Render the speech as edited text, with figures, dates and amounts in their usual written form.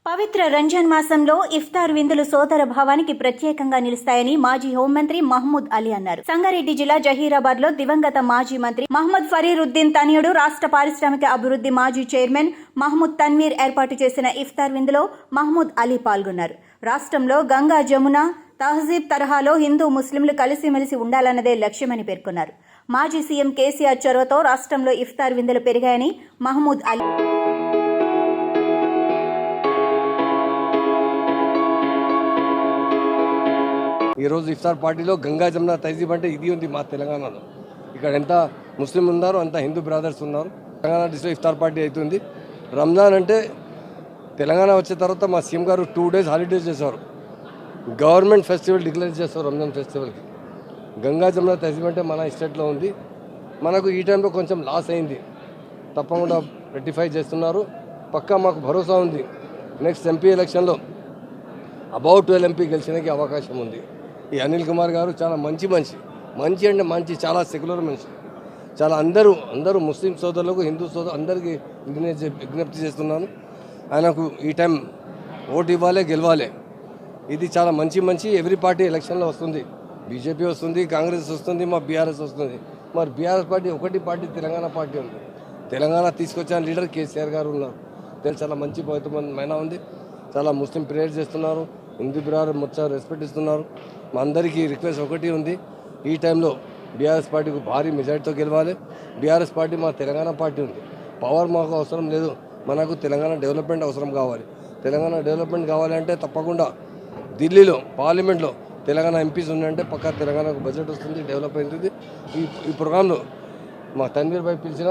పవిత్ర రంజాన్ మాసంలో ఇఫ్తార్ విందులు సోదర భావానికి ప్రత్యేకంగా నిలుస్తాయని మాజీ హోంమంత్రి మహమూద్ అలీ అన్నారు. సంగారెడ్డి జిల్లా జహీరాబాద్ లో దివంగత మాజీ మంత్రి మహమ్మద్ ఫరీరుద్దీన్ తనయుడు రాష్ట్ర పారిశ్రామిక అభివృద్ధి మాజీ చైర్మన్ మహమూద్ తన్వీర్ ఏర్పాటు చేసిన ఇఫ్తార్ విందులో మహమూద్ అలీ పాల్గొన్నారు. రాష్ట్రంలో గంగా జమున తహజీబ్ తరహాలో హిందూ ముస్లింలు కలిసిమెలిసి ఉండాలన్నదే లక్ష్యమని పేర్కొన్నారు. మాజీ సీఎం కేసీఆర్ చొరవతో రాష్ట్రంలో ఇఫ్తార్ విందులు పెరిగాయని మహమూద్ అలీ ఈరోజు ఇఫ్తార్ పార్టీలో గంగా జమున తహజీబ్ అంటే ఇది ఉంది మా తెలంగాణలో. ఇక్కడ ఎంత ముస్లిం ఉన్నారో అంత హిందూ బ్రదర్స్ ఉన్నారు. తెలంగాణ డిస్ట్రిక్ట్ ఇఫ్తార్ పార్టీ అవుతుంది. రంజాన్ అంటే తెలంగాణ వచ్చిన తర్వాత మా సీఎం గారు 2 days హాలిడేస్ చేశారు. గవర్నమెంట్ ఫెస్టివల్ డిక్లేర్ చేస్తారు రంజాన్ ఫెస్టివల్కి. గంగా జమున తహజీబ్ అంటే మన స్టేట్లో ఉంది. మనకు ఈ టైంలో కొంచెం లాస్ అయింది, తప్పకుండా రెక్టిఫై చేస్తున్నారు. పక్కా మాకు భరోసా ఉంది నెక్స్ట్ ఎంపీ ఎలక్షన్లో అబౌట్ 12 MP గెలిచడానికి అవకాశం ఉంది. ఈ అనిల్ కుమార్ గారు చాలా మంచి అంటే మంచి చాలా సెక్యులర్ మనిషి. చాలా అందరూ ముస్లిం సోదరులకు హిందూ సోదరు అందరికీ విజ్ఞప్తి చేస్తున్నాను, ఆయనకు ఈ టైం ఓటు ఇవ్వాలి, గెలవాలి. ఇది చాలా మంచి ఎవ్రీ పార్టీ ఎలక్షన్లో వస్తుంది. బీజేపీ వస్తుంది, కాంగ్రెస్ వస్తుంది, మా బీఆర్ఎస్ వస్తుంది. మరి బీఆర్ఎస్ పార్టీ ఒకటి పార్టీ తెలంగాణ పార్టీ ఉంది. తెలంగాణ తీసుకొచ్చిన లీడర్ కేసీఆర్ గారు ఉన్నారు. చాలా మంచి పవిత్రమైన ఉంది. చాలా ముస్లిం ప్రేయర్ చేస్తున్నారు, హిందూ బ్రదర్ మొత్తం రెస్పెక్ట్ ఇస్తున్నారు. మా అందరికీ రిక్వెస్ట్ ఒకటి ఉంది, ఈ టైంలో బీఆర్ఎస్ పార్టీకి భారీ మెజార్టీతో గెలవాలి. బీఆర్ఎస్ పార్టీ మా తెలంగాణ పార్టీ ఉంది. పవర్ మాకు అవసరం లేదు, మనకు తెలంగాణ డెవలప్మెంట్ అవసరం కావాలి. తెలంగాణ డెవలప్మెంట్ కావాలంటే తప్పకుండా ఢిల్లీలో పార్లమెంట్లో తెలంగాణ ఎంపీస్ ఉన్నాయంటే పక్కా తెలంగాణకు బడ్జెట్ వస్తుంది, డెవలప్ అవుతుంది. ఈ ప్రోగ్రాంలో మా తన్వీర్ భాయ్ పిలిచిన